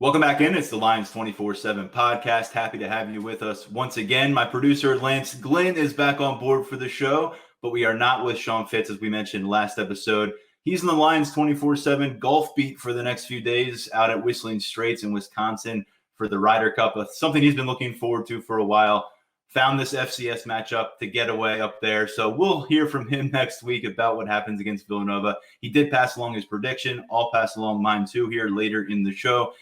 Welcome back in. It's the Lions 24/7 podcast. Happy to have you with us once again. My producer, Lance Glenn, is back on board for the show, but we are not with Sean Fitz, as we mentioned last episode. He's in the Lions 24/7 golf beat for the next few days out at Whistling Straits in Wisconsin for the Ryder Cup. Something he's been looking forward to for a while. Found this FCS matchup to get away up there. So we'll hear from him next week about what happens against Villanova. He did pass along his prediction. I'll pass along mine too here later in the show.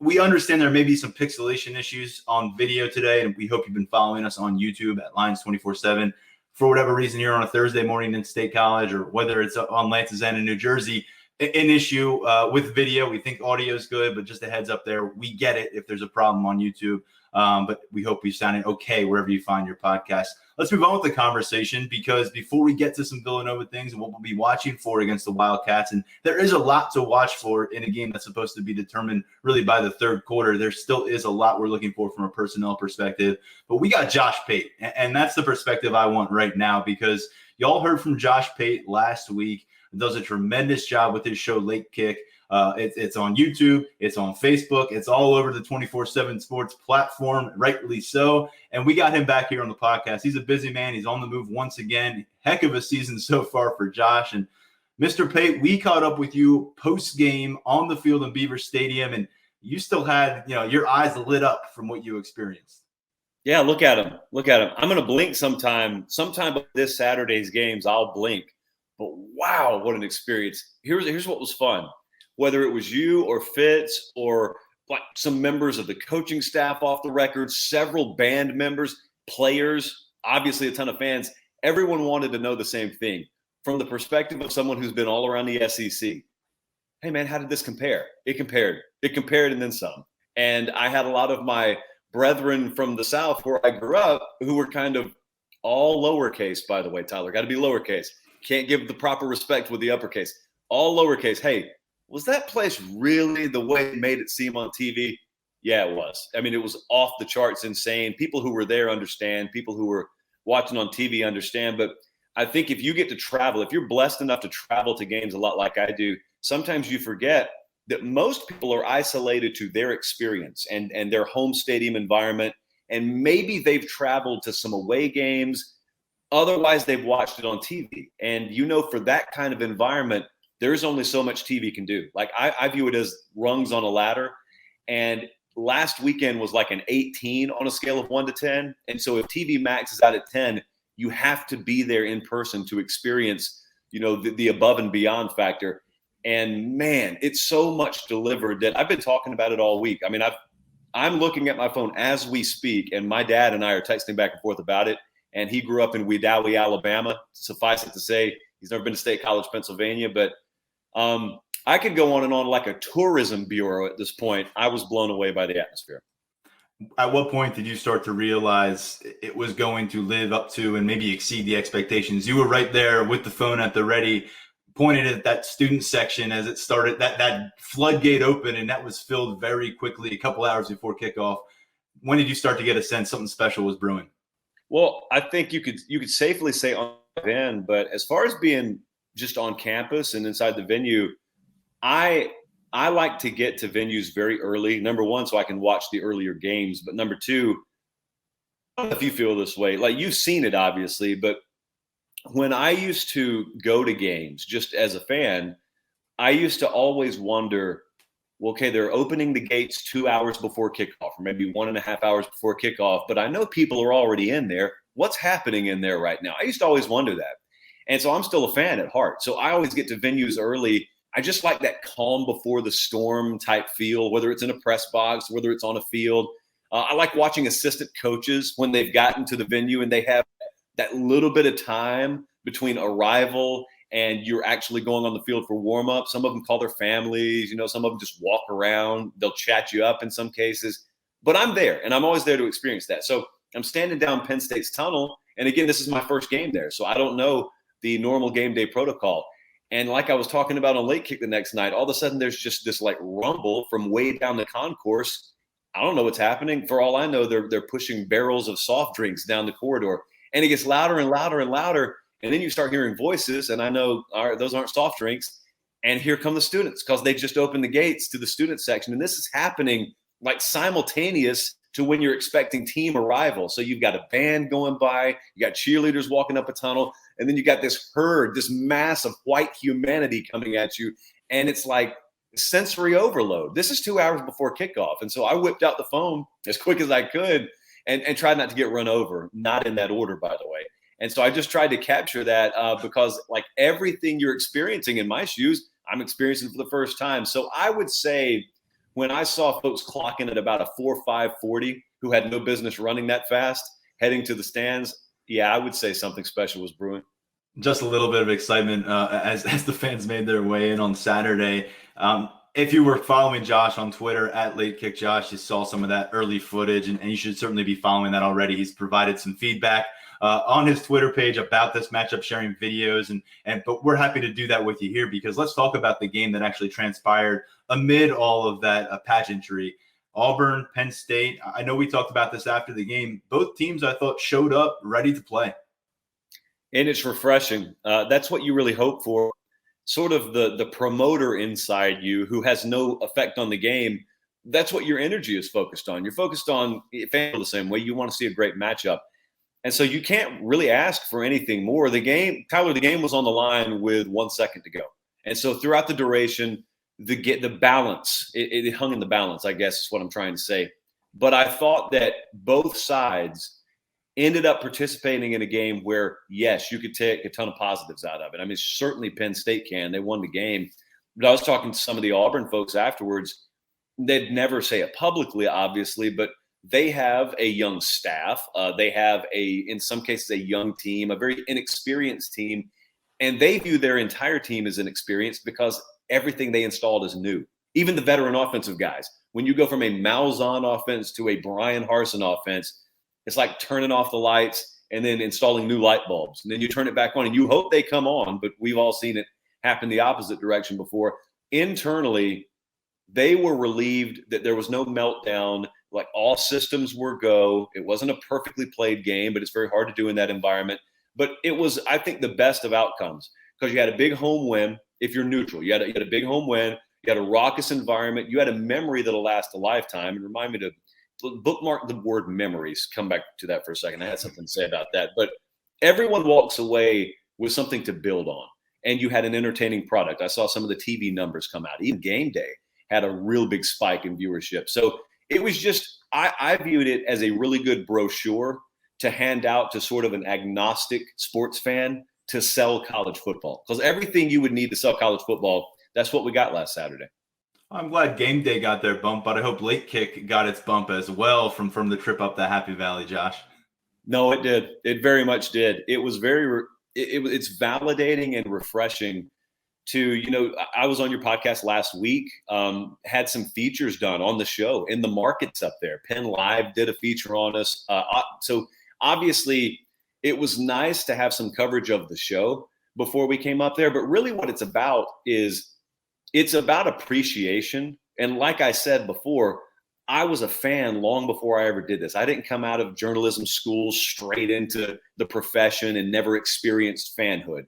We understand there may be some pixelation issues on video today, and we hope you've been following us on YouTube at Lions 24/7. For whatever reason, here on a Thursday morning in State College, or whether it's on Lance's end in New Jersey, an issue with video. We think audio is good, but just a heads up there. We get it if there's a problem on YouTube, but we hope you sounded okay wherever you find your podcast. Let's move on with the conversation, because before we get to some Villanova things and what we'll be watching for against the Wildcats, and there is a lot to watch for in a game that's supposed to be determined really by the third quarter. There still is a lot we're looking for from a personnel perspective, but we got Josh Pate, and that's the perspective I want right now, because y'all heard from Josh Pate last week. He does a tremendous job with his show Late Kick. It's on YouTube, it's on Facebook, it's all over the 24/7 sports platform, rightly so. And we got him back here on the podcast. He's a busy man. He's on the move once again. Heck of a season so far for Josh. And Mr. Pate, we caught up with you post-game on the field in Beaver Stadium, and you still had, your eyes lit up from what you experienced. Yeah, look at him. Look at him. I'm going to blink sometime. Sometime of this Saturday's games, I'll blink. But wow, what an experience. Here's what was fun. Whether it was you or Fitz or like some members of the coaching staff off the record, several band members, players, obviously a ton of fans, everyone wanted to know the same thing from the perspective of someone who's been all around the SEC. Hey, man, how did this compare? It compared and then some. And I had a lot of my brethren from the South where I grew up who were kind of all lowercase, by the way, Tyler. Got to be lowercase. Can't give the proper respect with the uppercase. All lowercase. Hey, was that place really the way it made it seem on TV? Yeah, it was. I mean, it was off the charts insane. People who were there understand. People who were watching on TV understand. But I think if you get to travel, if you're blessed enough to travel to games a lot like I do, sometimes you forget that most people are isolated to their experience and their home stadium environment. And maybe they've traveled to some away games. Otherwise, they've watched it on TV. And, for that kind of environment, there's only so much TV can do. Like I view it as rungs on a ladder. And last weekend was like an 18 on a scale of 1 to 10. And so if TV Max is out at 10, you have to be there in person to experience, the above and beyond factor. And man, it's so much delivered that I've been talking about it all week. I mean, I'm looking at my phone as we speak, and my dad and I are texting back and forth about it. And he grew up in Wedowee, Alabama. Suffice it to say, he's never been to State College, Pennsylvania, but I could go on and on like a tourism bureau at this point. I was blown away by the atmosphere. At what point did you start to realize it was going to live up to and maybe exceed the expectations? You were right there with the phone at the ready, pointed at that student section as it started, that floodgate opened, and that was filled very quickly a couple hours before kickoff. When did you start to get a sense something special was brewing? Well, I think you could safely say on then, but as far as being just on campus and inside the venue, I like to get to venues very early. Number one, so I can watch the earlier games. But number two, I don't know if you feel this way. Like, you've seen it, obviously, but when I used to go to games just as a fan, I used to always wonder, well, okay, they're opening the gates 2 hours before kickoff, or maybe 1.5 hours before kickoff, but I know people are already in there. What's happening in there right now? I used to always wonder that. And so I'm still a fan at heart. So I always get to venues early. I just like that calm before the storm type feel, whether it's in a press box, whether it's on a field. I like watching assistant coaches when they've gotten to the venue and they have that little bit of time between arrival and you're actually going on the field for warm up. Some of them call their families, some of them just walk around. They'll chat you up in some cases. But I'm there, and I'm always there to experience that. So I'm standing down Penn State's tunnel. And again, this is my first game there. So I don't know the normal game day protocol. And like I was talking about on Late Kick the next night, all of a sudden there's just this like rumble from way down the concourse. I don't know what's happening. For all I know, they're pushing barrels of soft drinks down the corridor. And it gets louder and louder and louder. And then you start hearing voices. And I know those aren't soft drinks. And here come the students because they just opened the gates to the student section. And this is happening like simultaneous to when you're expecting team arrival. So you've got a band going by, you got cheerleaders walking up a tunnel, and then you got this herd, this mass of white humanity coming at you. And it's like sensory overload. This is 2 hours before kickoff. And so I whipped out the phone as quick as I could and tried not to get run over, not in that order, by the way. And so I just tried to capture that because like everything you're experiencing in my shoes, I'm experiencing for the first time. So I would say when I saw folks clocking at about a 4.540 who had no business running that fast, heading to the stands, yeah, I would say something special was brewing. Just a little bit of excitement as the fans made their way in on Saturday. If you were following Josh on Twitter at Late Kick Josh, you saw some of that early footage, and you should certainly be following that already. He's provided some feedback on his Twitter page about this matchup, sharing videos, but we're happy to do that with you here because let's talk about the game that actually transpired amid all of that pageantry. Auburn, Penn State. I know we talked about this after the game. Both teams, I thought, showed up ready to play. And it's refreshing. That's what you really hope for. Sort of the promoter inside you who has no effect on the game. That's what your energy is focused on. You're focused on the same way. You want to see a great matchup. And so you can't really ask for anything more. The game was on the line with 1 second to go. And so throughout the duration, the balance, it hung in the balance, I guess is what I'm trying to say. But I thought that both sides ended up participating in a game where, yes, you could take a ton of positives out of it. I mean, certainly Penn State can. They won the game. But I was talking to some of the Auburn folks afterwards. They'd never say it publicly, obviously, but they have a young staff. They have in some cases, a young team, a very inexperienced team. And they view their entire team as inexperienced because everything they installed is new. Even the veteran offensive guys. When you go from a Malzahn offense to a Brian Harsin offense, it's like turning off the lights and then installing new light bulbs. And then you turn it back on and you hope they come on, but we've all seen it happen the opposite direction before. Internally, they were relieved that there was no meltdown, like all systems were go. It wasn't a perfectly played game, but it's very hard to do in that environment. But it was, I think, the best of outcomes because you had a big home win if you're neutral. You had a big home win. You had a raucous environment. You had a memory that'll last a lifetime. And remind me to bookmark the word memories. Come back to that for a second. I had something to say about that. But everyone walks away with something to build on. And you had an entertaining product. I saw some of the TV numbers come out. Even game day had a real big spike in viewership. So it was just, I viewed it as a really good brochure to hand out to sort of an agnostic sports fan to sell college football. Because everything you would need to sell college football, that's what we got last Saturday. I'm glad game day got their bump, but I hope late kick got its bump as well from the trip up the Happy Valley, Josh. No, it did. It very much did. It was it's validating and refreshing to, I was on your podcast last week, had some features done on the show in the markets up there. Penn Live did a feature on us. So obviously it was nice to have some coverage of the show before we came up there. But really what it's about is it's about appreciation. And like I said before, I was a fan long before I ever did this. I didn't come out of journalism school straight into the profession and never experienced fanhood.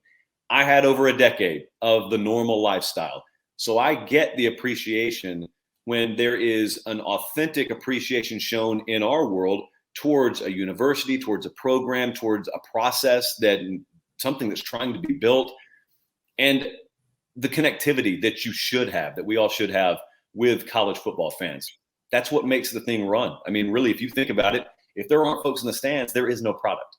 I had over a decade of the normal lifestyle. So I get the appreciation when there is an authentic appreciation shown in our world towards a university, towards a program, towards a process, something that's trying to be built. And the connectivity that you should have, that we all should have with college football fans. That's what makes the thing run. I mean, really, if you think about it, if there aren't folks in the stands, there is no product.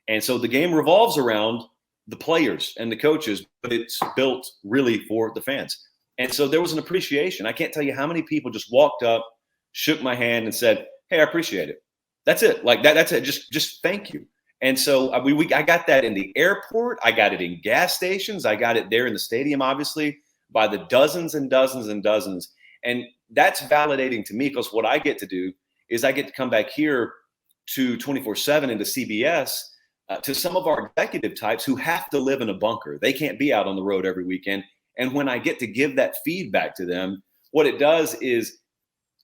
And so the game revolves around the players and the coaches, but it's built really for the fans. And so there was an appreciation. I can't tell you how many people just walked up, shook my hand and said, "Hey, I appreciate it." That's it. Like that's it. Just thank you. And so I got that in the airport. I got it in gas stations. I got it there in the stadium, obviously, by the dozens and dozens and dozens. And that's validating to me because what I get to do is I get to come back here to 24/7 and to CBS to some of our executive types who have to live in a bunker. They can't be out on the road every weekend. And when I get to give that feedback to them, what it does is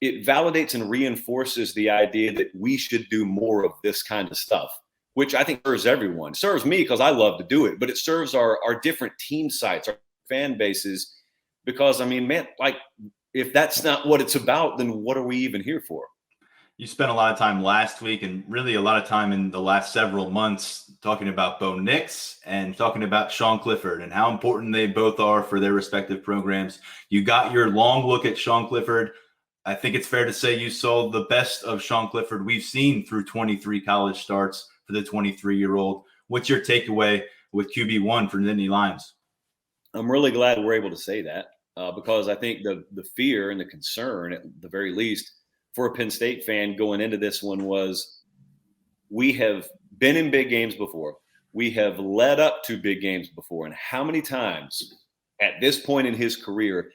it validates and reinforces the idea that we should do more of this kind of stuff, which I think serves everyone. It serves me because I love to do it, but it serves our different team sites, our fan bases, because, I mean, man, like, if that's not what it's about, then what are we even here for? You spent a lot of time last week and really a lot of time in the last several months talking about Bo Nix and talking about Sean Clifford and how important they both are for their respective programs. You got your long look at Sean Clifford. I think it's fair to say you saw the best of Sean Clifford we've seen through 23 college starts for the 23-year-old. What's your takeaway with QB1 for Nittany Lions? I'm really glad we're able to say that because I think the fear and the concern, at the very least, for a Penn State fan going into this one was we have been in big games before. We have led up to big games before. And how many times at this point in his career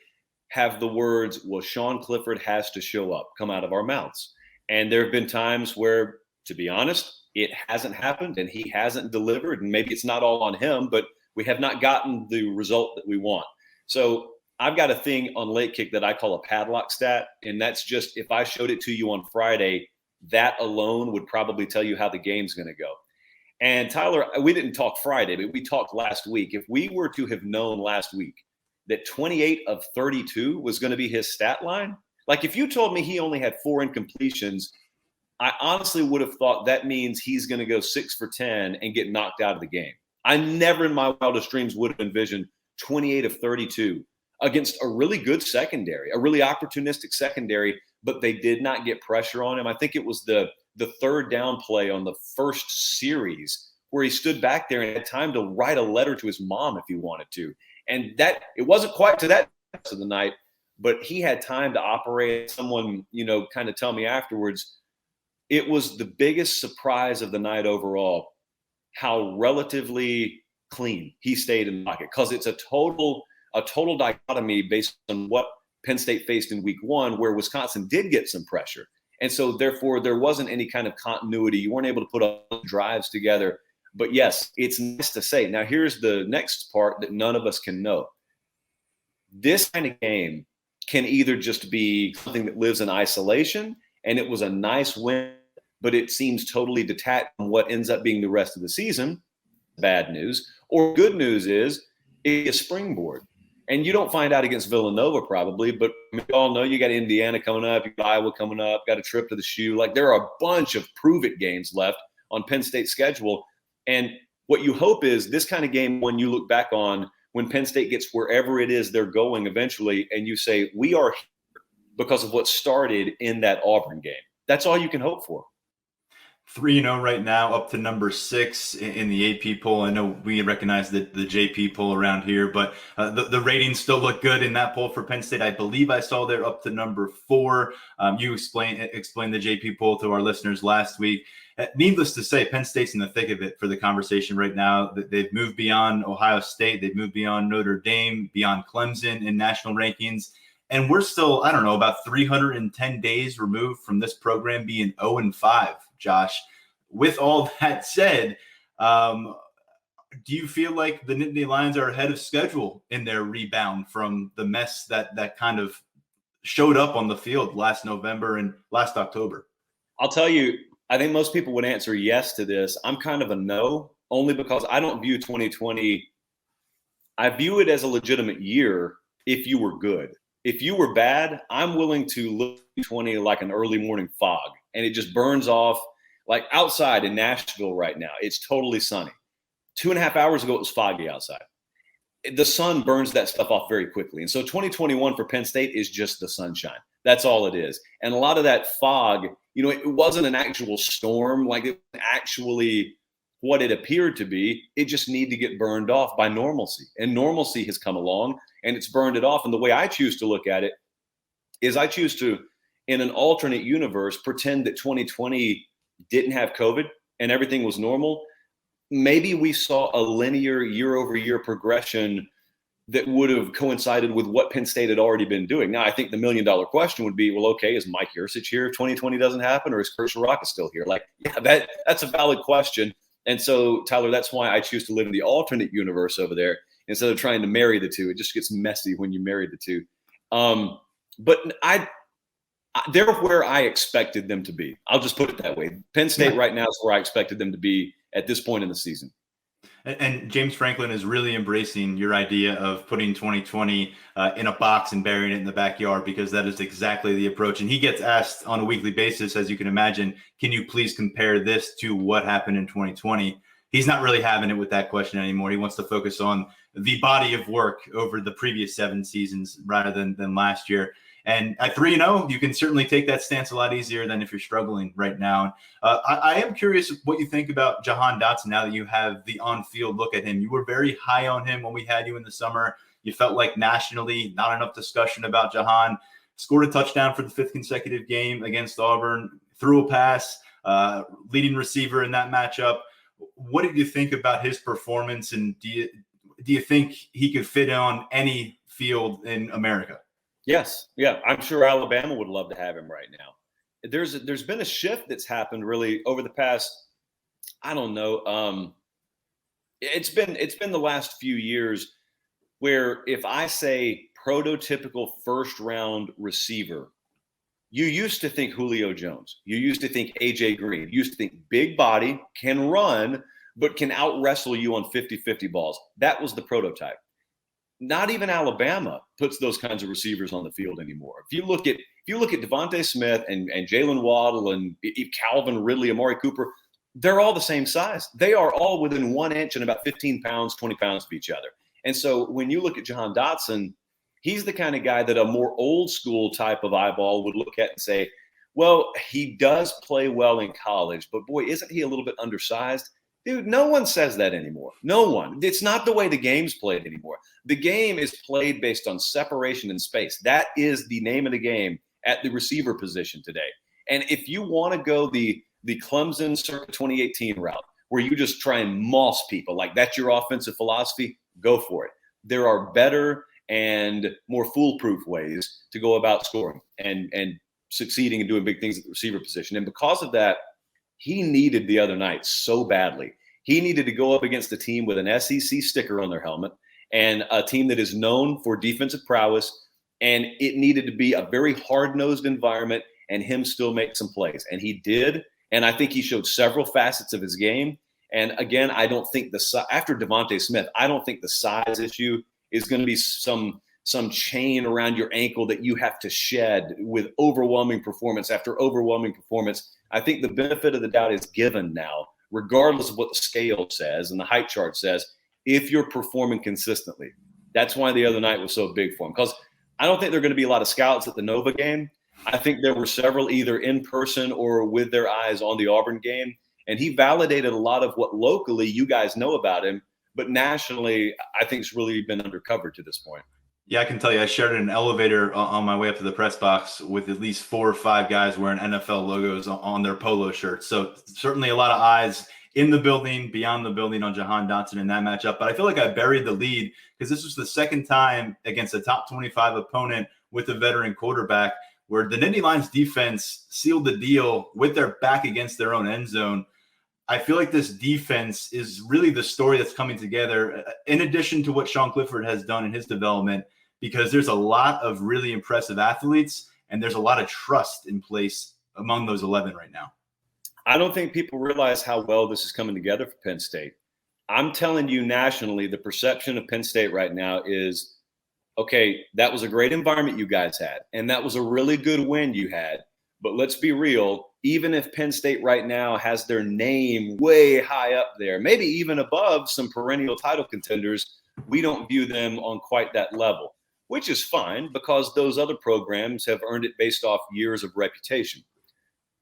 have the words, well, Sean Clifford has to show up, come out of our mouths? And there have been times where, to be honest, it hasn't happened and he hasn't delivered. And maybe it's not all on him, but we have not gotten the result that we want. So I've got a thing on Late Kick that I call a padlock stat. And that's just, if I showed it to you on Friday, that alone would probably tell you how the game's going to go. And Tyler, we didn't talk Friday, but we talked last week. If we were to have known last week that 28 of 32 was going to be his stat line, like if you told me he only had 4 incompletions, I honestly would have thought that means he's going to go 6 for 10 and get knocked out of the game. I never in my wildest dreams would have envisioned 28 of 32 against a really good secondary, a really opportunistic secondary, but they did not get pressure on him. I think it was the third down play on the first series where he stood back there and had time to write a letter to his mom if he wanted to. And that it wasn't quite to that of the night, but he had time to operate. Someone, kind of tell me afterwards, it was the biggest surprise of the night overall, how relatively clean he stayed in the pocket, because it's a total dichotomy based on what Penn State faced in week 1, where Wisconsin did get some pressure. And so therefore there wasn't any kind of continuity. You weren't able to put up drives together. But yes, it's nice to say. Now here's the next part that none of us can know. This kind of game can either just be something that lives in isolation, and it was a nice win, but it seems totally detached from what ends up being the rest of the season. Bad news. Or good news is it's a springboard. And you don't find out against Villanova probably, but we all know you got Indiana coming up, you got Iowa coming up, got a trip to the shoe. Like there are a bunch of prove-it games left on Penn State's schedule. And what you hope is this kind of game, when you look back on when Penn State gets wherever it is they're going eventually, and you say, we are here because of what started in that Auburn game. That's all you can hope for. 3-0 right now, up to number 6 in the AP poll. I know we recognize the JP poll around here, but the ratings still look good in that poll for Penn State. I believe I saw they're up to number 4. You explained the JP poll to our listeners last week. Needless to say, Penn State's in the thick of it for the conversation right now. They've moved beyond Ohio State. They've moved beyond Notre Dame, beyond Clemson in national rankings. And we're still, I don't know, about 310 days removed from this program being 0-5, Josh. With all that said, do you feel like the Nittany Lions are ahead of schedule in their rebound from the mess that kind of showed up on the field last November and last October? I'll tell you, I think most people would answer yes to this. I'm kind of a no, only because I don't view 2020 – I view it as a legitimate year if you were good. If you were bad, I'm willing to look at 20 like an early morning fog, and it just burns off. Like outside in Nashville right now, it's totally sunny. 2.5 hours ago, it was foggy outside. The sun burns that stuff off very quickly. And so 2021 for Penn State is just the sunshine. That's all it is. And a lot of that fog, it wasn't an actual storm. Like it was actually what it appeared to be. It just needed to get burned off by normalcy. And normalcy has come along and it's burned it off. And the way I choose to look at it is I choose to, in an alternate universe, pretend that 2020 didn't have COVID and everything was normal. Maybe we saw a linear year-over-year progression that would have coincided with what Penn State had already been doing. Now, I think the million-dollar question would be, well, okay, is Mike Yurcich here if 2020 doesn't happen, or is Kurt Schiraka still here? Like, yeah, that's a valid question. And so, Tyler, that's why I choose to live in the alternate universe over there instead of trying to marry the two. It just gets messy when you marry the two. But they're where I expected them to be. I'll just put it that way. Penn State right now is where I expected them to be at this point in the season. And James Franklin is really embracing your idea of putting 2020 in a box and burying it in the backyard, because that is exactly the approach. And he gets asked on a weekly basis, as you can imagine, can you please compare this to what happened in 2020? He's not really having it with that question anymore. He wants to focus on the body of work over the previous 7 seasons rather than last year. And at 3-0, you can certainly take that stance a lot easier than if you're struggling right now. I am curious what you think about Jahan Dotson now that you have the on-field look at him. You were very high on him when we had you in the summer. You felt like nationally not enough discussion about Jahan. Scored a touchdown for the 5th consecutive game against Auburn, threw a pass, leading receiver in that matchup. What did you think about his performance, and do you think he could fit on any field in America? Yes. Yeah. I'm sure Alabama would love to have him right now. There's been a shift that's happened really over the past, I don't know. It's been the last few years where if I say prototypical first round receiver, you used to think Julio Jones, you used to think AJ Green, you used to think big body, can run, but can out wrestle you on 50-50 balls. That was the prototype. Not even Alabama puts those kinds of receivers on the field anymore. If you look at Devontae Smith and Jalen Waddle and Calvin Ridley, Amari Cooper, they're all the same size. They are all within 1 inch and about 15 pounds, 20 pounds of each other. And so when you look at Jahan Dotson, he's the kind of guy that a more old school type of eyeball would look at and say, well, he does play well in college, but boy, isn't he a little bit undersized? Dude, no one says that anymore. No one. It's not the way the game's played anymore. The game is played based on separation and space. That is the name of the game at the receiver position today. And if you want to go the Clemson circa 2018 route, where you just try and moss people, like that's your offensive philosophy, go for it. There are better and more foolproof ways to go about scoring and succeeding and doing big things at the receiver position. And because of that, he needed the other night so badly. He needed to go up against a team with an SEC sticker on their helmet and a team that is known for defensive prowess. And it needed to be a very hard-nosed environment and him still make some plays. And he did. And I think he showed several facets of his game. And again, I don't think after Devontae Smith, I don't think the size issue is going to be some chain around your ankle that you have to shed with overwhelming performance after overwhelming performance. I think the benefit of the doubt is given now, regardless of what the scale says and the height chart says, if you're performing consistently. That's why the other night was so big for him, because I don't think there are going to be a lot of scouts at the Nova game. I think there were several either in person or with their eyes on the Auburn game, and he validated a lot of what locally you guys know about him, but nationally I think it's really been undercovered to this point. Yeah, I can tell you, I shared an elevator on my way up to the press box with at least 4 or 5 guys wearing NFL logos on their polo shirts. So certainly a lot of eyes in the building, beyond the building on Jahan Dotson in that matchup. But I feel like I buried the lead because this was the second time against a top 25 opponent with a veteran quarterback where the Nittany Lions defense sealed the deal with their back against their own end zone. I feel like this defense is really the story that's coming together, in addition to what Sean Clifford has done in his development, because there's a lot of really impressive athletes and there's a lot of trust in place among those 11 right now. I don't think people realize how well this is coming together for Penn State. I'm telling you, nationally, the perception of Penn State right now is, okay, that was a great environment you guys had, and that was a really good win you had. But let's be real, even if Penn State right now has their name way high up there, maybe even above some perennial title contenders, we don't view them on quite that level, which is fine because those other programs have earned it based off years of reputation.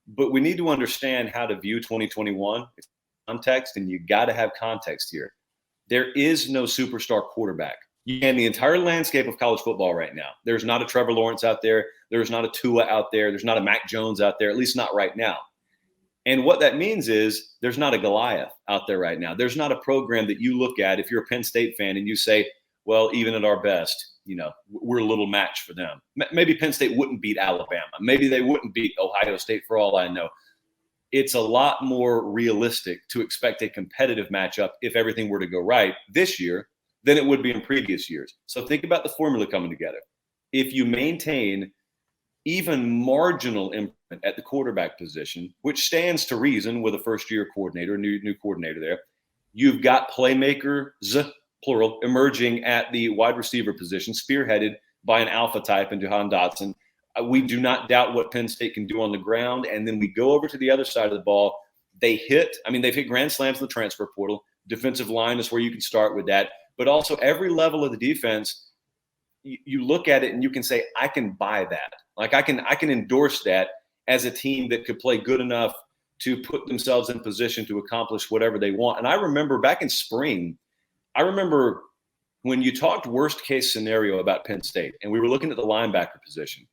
But we need to understand how to view 2021. It's context, and you got to have context here. There is no superstar quarterback in the entire landscape of college football right now. There's not a Trevor Lawrence out there. There's not a Tua out there. There's not a Mac Jones out there, at least not right now. And what that means is there's not a Goliath out there right now. There's not a program that you look at if you're a Penn State fan and you say, well, even at our best, we're a little match for them. Maybe Penn State wouldn't beat Alabama. Maybe they wouldn't beat Ohio State for all I know. It's a lot more realistic to expect a competitive matchup if everything were to go right this year than it would be in previous years. So think about the formula coming together. If you maintain even marginal improvement at the quarterback position, which stands to reason with a first-year coordinator, new coordinator there, You've got playmakers, plural, emerging at the wide receiver position, spearheaded by an alpha type in Jalen Dotson. We do not doubt what Penn State can do on the ground. And then we go over to the other side of the ball. They've hit grand slams in the transfer portal. Defensive line is where you can start with that. But also every level of the defense, you look at it and you can say, I can buy that. Like I can endorse that as a team that could play good enough to put themselves in position to accomplish whatever they want. And I remember back in spring, when you talked worst case scenario about Penn State and we were looking at the linebacker position,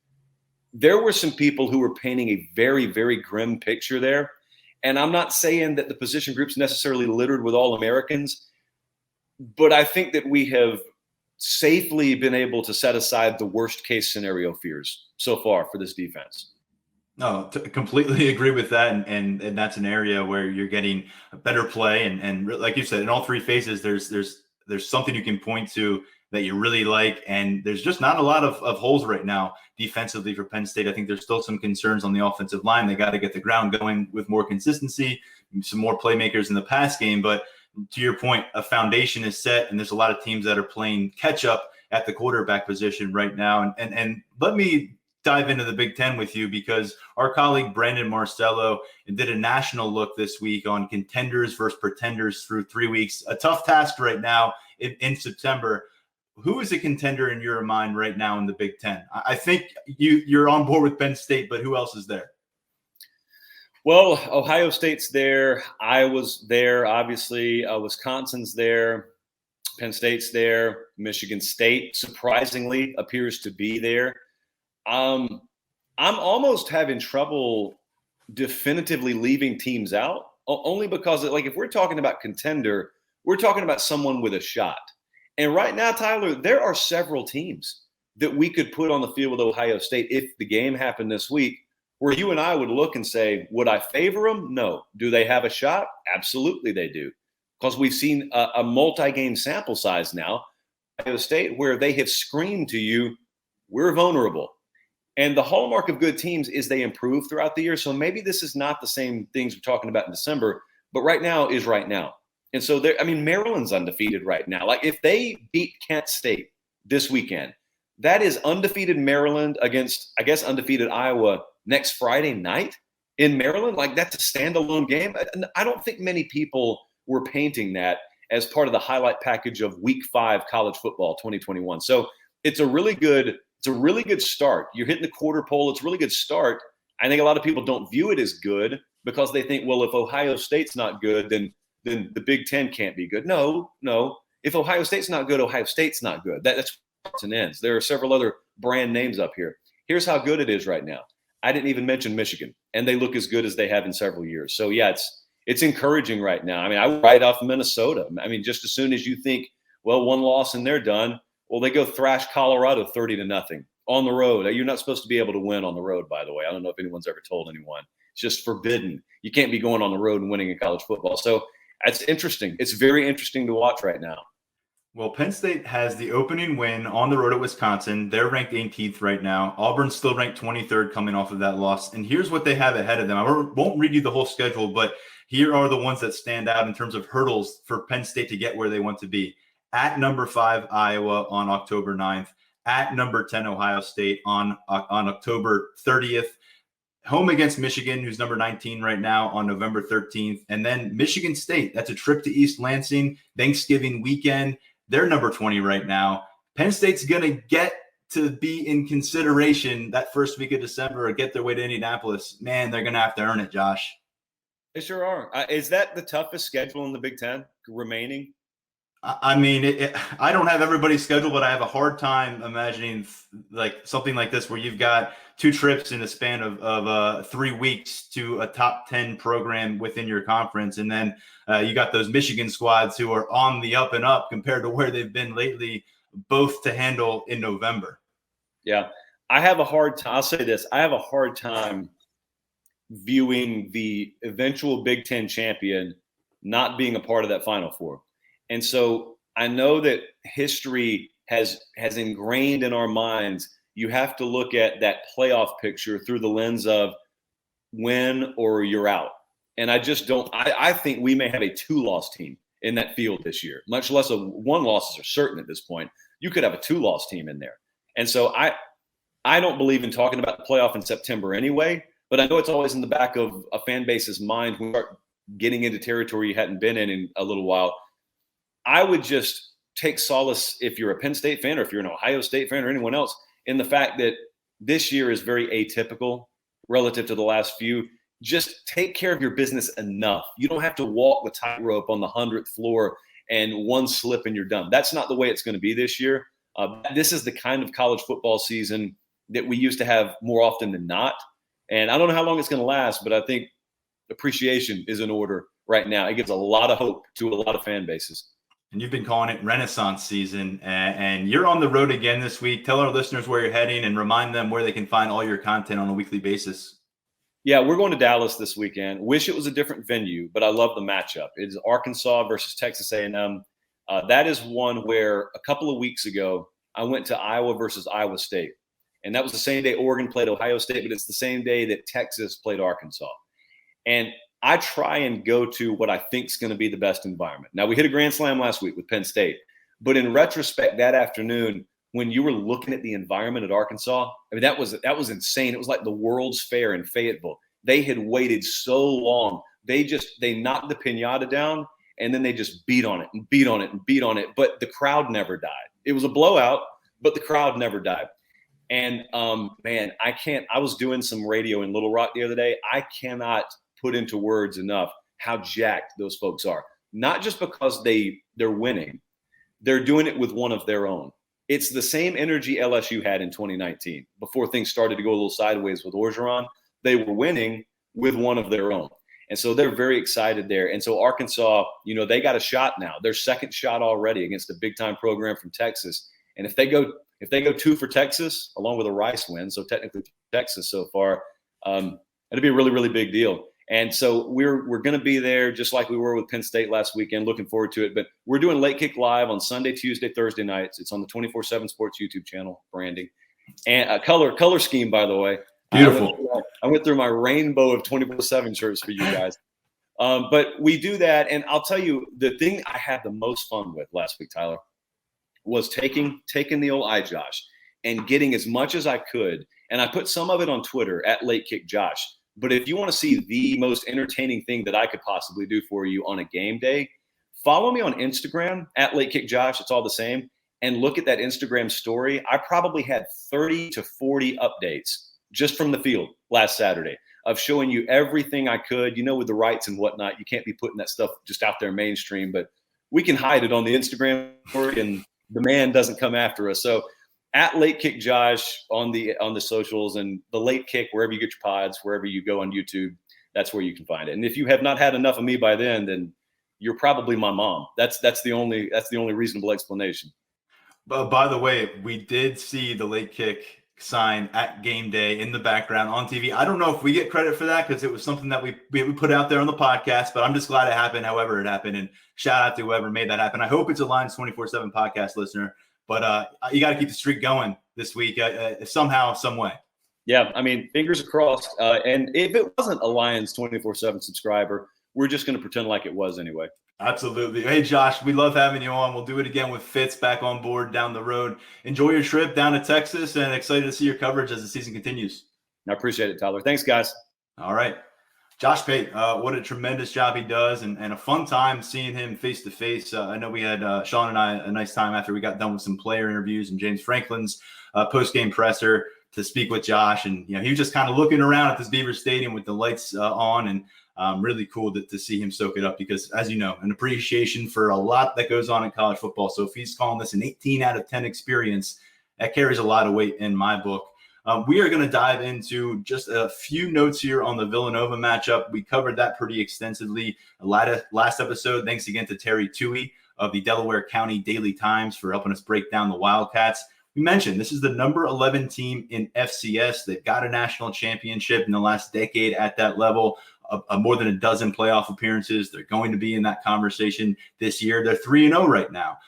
there were some people who were painting a very, very grim picture there. And I'm not saying that the position group's necessarily littered with all Americans, but I think that we have safely been able to set aside the worst case scenario fears so far for this defense. No, completely agree with that. And that's an area where you're getting a better play. And like you said, in all three phases, there's something you can point to that you really like. And there's just not a lot of holes right now defensively for Penn State. I think there's still some concerns on the offensive line. They got to get the ground going with more consistency, some more playmakers in the pass game. But to your point, a foundation is set, and there's a lot of teams that are playing catch up at the quarterback position right now. And let me dive into the Big Ten with you, because our colleague Brandon Marcello did a national look this week on contenders versus pretenders through 3 weeks. A tough task right now in September. Who is a contender in your mind right now in the Big Ten? I think you're on board with Penn State, but who else is there? Well, Ohio State's there. Iowa's there, obviously. Wisconsin's there. Penn State's there. Michigan State, surprisingly, appears to be there. I'm almost having trouble definitively leaving teams out, only because, like, if we're talking about contender, we're talking about someone with a shot. And right now, Tyler, there are several teams that we could put on the field with Ohio State if the game happened this week, where you and I would look and say, would I favor them? No. Do they have a shot? Absolutely they do. Because we've seen a multi-game sample size now, Ohio State, where they have screamed to you, we're vulnerable. And the hallmark of good teams is they improve throughout the year. So maybe this is not the same things we're talking about in December, but right now is right now. And so Maryland's undefeated right now. Like, if they beat Kent State this weekend, that is undefeated Maryland against, I guess, undefeated Iowa next Friday night in Maryland. Like, that's a standalone game. I don't think many people were painting that as part of the highlight package of Week 5 college football 2021. So it's a really good start. You're hitting the quarter pole. It's a really good start. I think a lot of people don't view it as good because they think, well, if Ohio State's not good, then the Big Ten can't be good. No. If Ohio State's not good, Ohio State's not good. That's starts and ends. There are several other brand names up here. Here's how good it is right now. I didn't even mention Michigan, and they look as good as they have in several years. So, yeah, it's encouraging right now. I mean, I would write off Minnesota. I mean, just as soon as you think, well, one loss and they're done, well, they go thrash Colorado 30-0 on the road. You're not supposed to be able to win on the road, by the way. I don't know if anyone's ever told anyone. It's just forbidden. You can't be going on the road and winning in college football. So it's interesting. It's very interesting to watch right now. Well, Penn State has the opening win on the road at Wisconsin. They're ranked 18th right now. Auburn's still ranked 23rd coming off of that loss. And here's what they have ahead of them. I won't read you the whole schedule, but here are the ones that stand out in terms of hurdles for Penn State to get where they want to be. At number 5, Iowa on October 9th. At number 10, Ohio State on October 30th. Home against Michigan, who's number 19 right now, on November 13th. And then Michigan State, that's a trip to East Lansing, Thanksgiving weekend. They're number 20 right now. Penn State's going to get to be in consideration that first week of December or get their way to Indianapolis. Man, they're going to have to earn it, Josh. They sure are. Is that the toughest schedule in the Big Ten remaining? I mean, I don't have everybody's schedule, but I have a hard time imagining like something like this where you've got 2 trips in a span of 3 weeks to a top 10 program within your conference. And then you got those Michigan squads who are on the up and up compared to where they've been lately, both to handle in November. Yeah, I have a hard time. I'll say this. I have a hard time viewing the eventual Big Ten champion not being a part of that Final Four. And so I know that history has ingrained in our minds, you have to look at that playoff picture through the lens of win or you're out. And I just don't – I think we may have a 2-loss team in that field this year, much less of one losses are certain at this point. You could have a 2-loss team in there. And so I don't believe in talking about the playoff in September anyway, but I know it's always in the back of a fan base's mind when you start getting into territory you hadn't been in a little while. I would just take solace, if you're a Penn State fan or if you're an Ohio State fan or anyone else, in the fact that this year is very atypical relative to the last few. Just take care of your business enough. You don't have to walk the tightrope on the 100th floor and one slip and you're done. That's not the way it's going to be this year. This is the kind of college football season that we used to have more often than not. And I don't know how long it's going to last, but I think appreciation is in order right now. It gives a lot of hope to a lot of fan bases. And you've been calling it Renaissance season, and you're on the road again this week. Tell our listeners where you're heading and remind them where they can find all your content on a weekly basis. Yeah, we're going to Dallas this weekend. Wish it was a different venue, but I love the matchup. It is Arkansas versus Texas A&M. That is one where a couple of weeks ago, I went to Iowa versus Iowa State. And that was the same day Oregon played Ohio State, but it's the same day that Texas played Arkansas. And I try and go to what I think is going to be the best environment. Now, we hit a grand slam last week with Penn State. But in retrospect, that afternoon, when you were looking at the environment at Arkansas, I mean, that was insane. It was like the World's Fair in Fayetteville. They had waited so long. They knocked the piñata down, and then they just beat on it and beat on it and beat on it. But the crowd never died. It was a blowout, but the crowd never died. And, man, I was doing some radio in Little Rock the other day. I cannot put into words enough how jacked those folks are. Not just because they're winning. They're doing it with one of their own. It's the same energy LSU had in 2019 before things started to go a little sideways with Orgeron. They were winning with one of their own. And so they're very excited there. And so Arkansas, they got a shot now. Their second shot already against a big-time program from Texas. And if they go 2 for Texas, along with a Rice win, so technically Texas so far, it'll be a really, really big deal. And so we're going to be there just like we were with Penn State last weekend. Looking forward to it. But we're doing Late Kick Live on Sunday, Tuesday, Thursday nights. It's on the 24/7 Sports YouTube channel, branding. And a color scheme, by the way. Beautiful. I went through my rainbow of 24/7 shirts for you guys. But we do that. And I'll tell you, the thing I had the most fun with last week, Tyler, was taking the old iJosh and getting as much as I could. And I put some of it on Twitter at Late Kick Josh. But if you want to see the most entertaining thing that I could possibly do for you on a game day, follow me on Instagram at Late Kick Josh. It's all the same. And look at that Instagram story. I probably had 30 to 40 updates just from the field last Saturday of showing you everything I could, with the rights and whatnot. You can't be putting that stuff just out there mainstream, but we can hide it on the Instagram story and the man doesn't come after us. So at Late Kick Josh on the socials, and the Late Kick, wherever you get your pods, wherever you go on YouTube, that's where you can find it. And if you have not had enough of me by then you're probably my mom. That's the only reasonable explanation. But by the way, we did see the Late Kick sign at game day in the background on TV. I don't know if we get credit for that because it was something that we put out there on the podcast, but I'm just glad it happened however it happened. And shout out to whoever made that happen. I hope it's a Lions 24/7 podcast listener. But you got to keep the streak going this week somehow, some way. Yeah, I mean, fingers crossed. And if it wasn't a Lions 24/7 subscriber, we're just going to pretend like it was anyway. Absolutely. Hey, Josh, we love having you on. We'll do it again with Fitz back on board down the road. Enjoy your trip down to Texas, and excited to see your coverage as the season continues. I appreciate it, Tyler. Thanks, guys. All right. Josh Pate, what a tremendous job he does, and a fun time seeing him face-to-face. I know we had Sean and I a nice time after we got done with some player interviews and James Franklin's post-game presser to speak with Josh. And, he was just kind of looking around at this Beaver Stadium with the lights on, and really cool to see him soak it up because, as you know, an appreciation for a lot that goes on in college football. So if he's calling this an 18 out of 10 experience, that carries a lot of weight in my book. We are going to dive into just a few notes here on the Villanova matchup. We covered that pretty extensively last episode. Thanks again to Terry Toohey of the Delaware County Daily Times for helping us break down the Wildcats. We mentioned this is the number 11 team in FCS. They've got a national championship in the last decade at that level, more than a dozen playoff appearances. They're going to be in that conversation this year. They're 3-0 right now.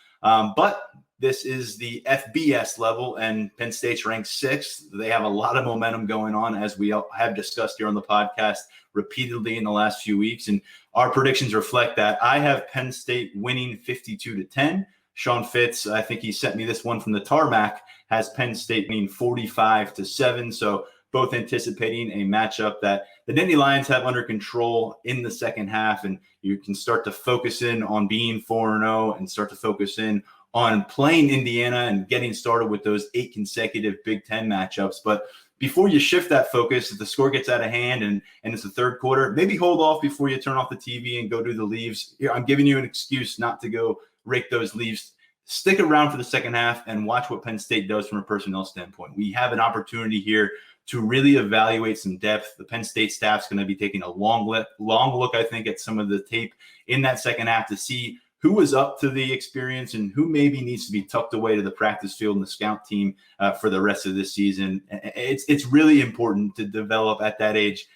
But this is the FBS level, and Penn State's ranked 6th. They have a lot of momentum going on, as we have discussed here on the podcast repeatedly in the last few weeks. And our predictions reflect that. I have Penn State winning 52-10. Sean Fitz, I think he sent me this one from the tarmac, has Penn State winning 45-7. So both anticipating a matchup that the Nittany Lions have under control in the second half, and you can start to focus in on being 4-0 and start to focus in on playing Indiana and getting started with those 8 consecutive Big Ten matchups. But before you shift that focus, if the score gets out of hand and it's the third quarter, maybe hold off before you turn off the TV and go do the leaves. Here, I'm giving you an excuse not to go rake those leaves. Stick around for the second half and watch what Penn State does from a personnel standpoint. We have an opportunity here to really evaluate some depth. The Penn State staff's going to be taking a long look, I think, at some of the tape in that second half to see who was up to the experience and who maybe needs to be tucked away to the practice field and the scout team for the rest of this season. It's really important to develop at that age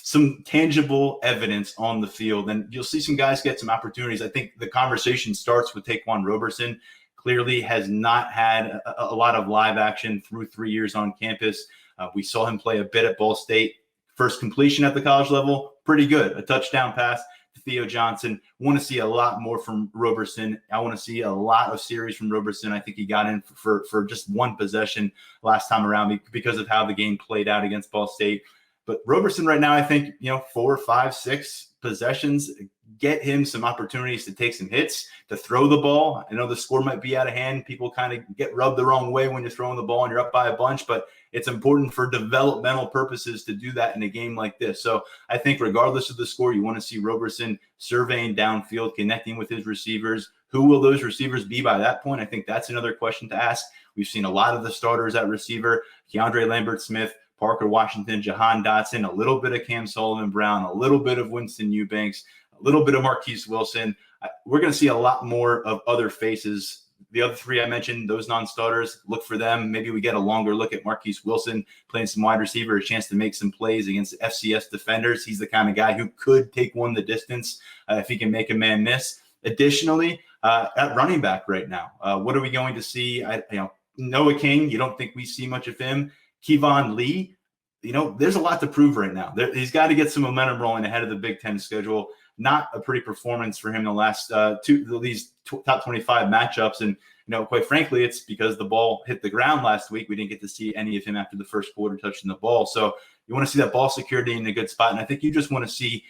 some tangible evidence on the field, and you'll see some guys get some opportunities. I think the conversation starts with Taquan Roberson. Clearly has not had a lot of live action through 3 years on campus. We saw him play a bit at Ball State. First completion at the college level, pretty good. A touchdown pass to Theo Johnson. Want to see a lot more from Roberson. I want to see a lot of series from Roberson. I think he got in for just one possession last time around because of how the game played out against Ball State. But Roberson right now, I think, 4, 5, 6 possessions, get him some opportunities to take some hits, to throw the ball. I know the score might be out of hand. People kind of get rubbed the wrong way when you're throwing the ball and you're up by a bunch, but it's important for developmental purposes to do that in a game like this. So I think regardless of the score, you want to see Roberson surveying downfield, connecting with his receivers. Who will those receivers be by that point? I think that's another question to ask. We've seen a lot of the starters at receiver, Keandre Lambert-Smith, Parker Washington, Jahan Dotson, a little bit of Cam Sullivan-Brown, a little bit of Winston Eubanks, a little bit of Marquise Wilson. We're going to see a lot more of other faces. The other 3 I mentioned, those non-starters, look for them. Maybe we get a longer look at Marquise Wilson playing some wide receiver, a chance to make some plays against FCS defenders. He's the kind of guy who could take one the distance if he can make a man miss. Additionally, at running back right now, what are we going to see? Noah King, you don't think we see much of him. Kevon Lee, there's a lot to prove right now. He's got to get some momentum rolling ahead of the Big Ten schedule. Not a pretty performance for him the last these top 25 matchups. And, quite frankly, it's because the ball hit the ground last week. We didn't get to see any of him after the first quarter touching the ball. So you want to see that ball security in a good spot. And I think you just want to see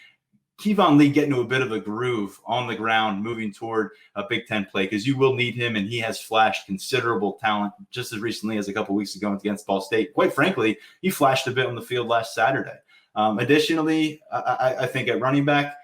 Kevon Lee get into a bit of a groove on the ground, moving toward a Big Ten play, because you will need him, and he has flashed considerable talent just as recently as a couple weeks ago against Ball State. Quite frankly, he flashed a bit on the field last Saturday. Additionally, I think at running back,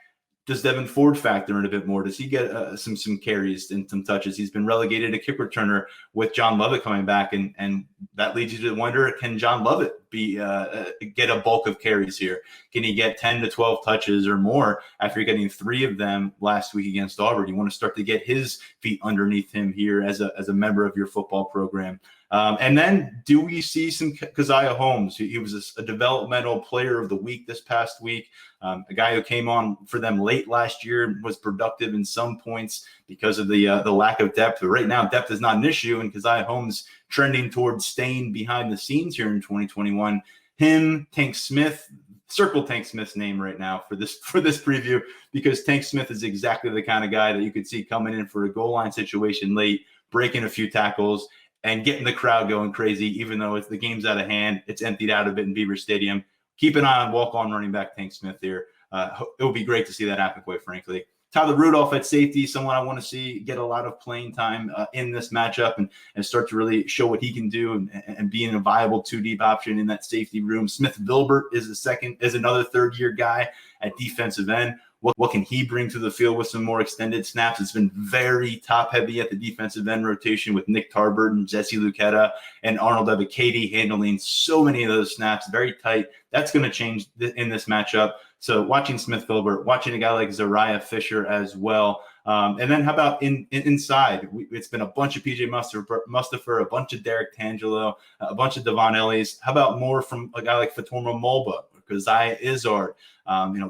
does Devin Ford factor in a bit more? Does he get some carries and some touches? He's been relegated to kick returner with John Lovett coming back, and that leads you to wonder, can John Lovett get a bulk of carries here? Can he get 10 to 12 touches or more after getting 3 of them last week against Auburn? You want to start to get his feet underneath him here as a member of your football program. And then do we see some Keziah Holmes? He was a developmental player of the week this past week, a guy who came on for them late last year and was productive in some points because of the lack of depth. But right now, depth is not an issue, and Keziah Holmes trending towards staying behind the scenes here in 2021. Him, Tank Smith, circle Tank Smith's name right now for this preview, because Tank Smith is exactly the kind of guy that you could see coming in for a goal line situation late, breaking a few tackles, and getting the crowd going crazy, even though the game's out of hand. It's emptied out a bit in Beaver Stadium. Keep an eye on walk-on running back Tank Smith here. It would be great to see that happen, quite frankly. Tyler Rudolph at safety, someone I want to see get a lot of playing time in this matchup and start to really show what he can do and being a viable 2-deep option in that safety room. Smith Vilbert is another third-year guy at defensive end. What can he bring to the field with some more extended snaps? It's been very top-heavy at the defensive end rotation with Nick Tarbert and Jesse Luketa and Arnold Ebiketie handling so many of those snaps, very tight. That's going to change in this matchup. So watching Smith Vilbert, watching a guy like Zariah Fisher as well. And then how about inside? It's been a bunch of PJ Mustipher, a bunch of Derek Tangelo, a bunch of Devon Ellies. How about more from a guy like Fatorma Mulba, Keziah Izzard,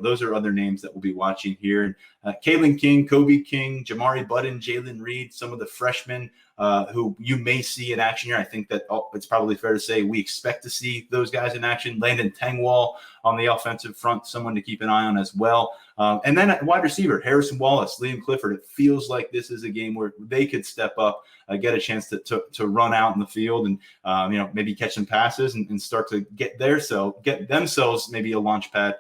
Those are other names that we'll be watching here. Kalen King, Kobe King, Jamari Budden, Jalen Reed, some of the freshmen who you may see in action here. I think that it's probably fair to say we expect to see those guys in action. Landon Tengwall on the offensive front, someone to keep an eye on as well. And then at wide receiver, Harrison Wallace, Liam Clifford. It feels like this is a game where they could step up, get a chance to run out in the field and maybe catch some passes and start to get themselves maybe a launch pad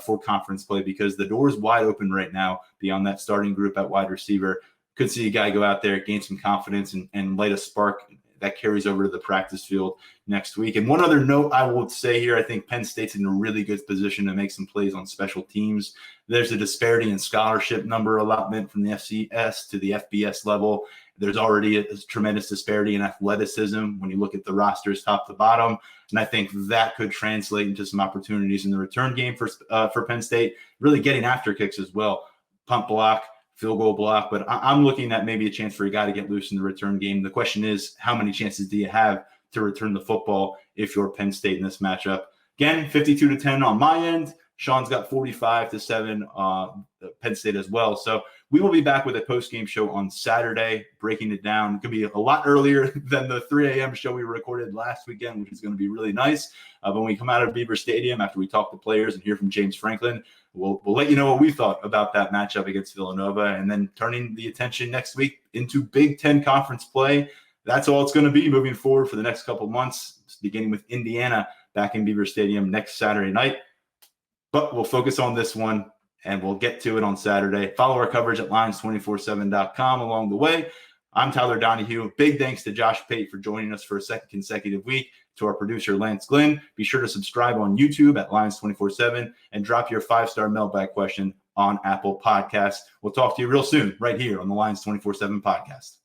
for conference play, because the door is wide open right now beyond that starting group at wide receiver. Could see a guy go out there, gain some confidence and light a spark that carries over to the practice field next week. And one other note I will say here, I think Penn State's in a really good position to make some plays on special teams. There's a disparity in scholarship number allotment from the FCS to the FBS level. There's already a tremendous disparity in athleticism when you look at the rosters top to bottom. And I think that could translate into some opportunities in the return game for Penn State, really getting after kicks as well. Punt block, field goal block. But I'm looking at maybe a chance for a guy to get loose in the return game. The question is, how many chances do you have to return the football if you're Penn State in this matchup? Again, 52-10 on my end. Sean's got 45-7 Penn State as well. So we will be back with a post-game show on Saturday, breaking it down. It could be a lot earlier than the 3 a.m. show we recorded last weekend, which is going to be really nice. When we come out of Beaver Stadium, after we talk to players and hear from James Franklin, we'll let you know what we thought about that matchup against Villanova, and then turning the attention next week into Big Ten conference play. That's all it's going to be moving forward for the next couple months, beginning with Indiana back in Beaver Stadium next Saturday night. But we'll focus on this one, and we'll get to it on Saturday. Follow our coverage at Lions247.com along the way. I'm Tyler Donahue. Big thanks to Josh Pate for joining us for a second consecutive week. To our producer, Lance Glynn. Be sure to subscribe on YouTube at Lions247 and drop your 5-star mailbag question on Apple Podcasts. We'll talk to you real soon right here on the Lions247 podcast.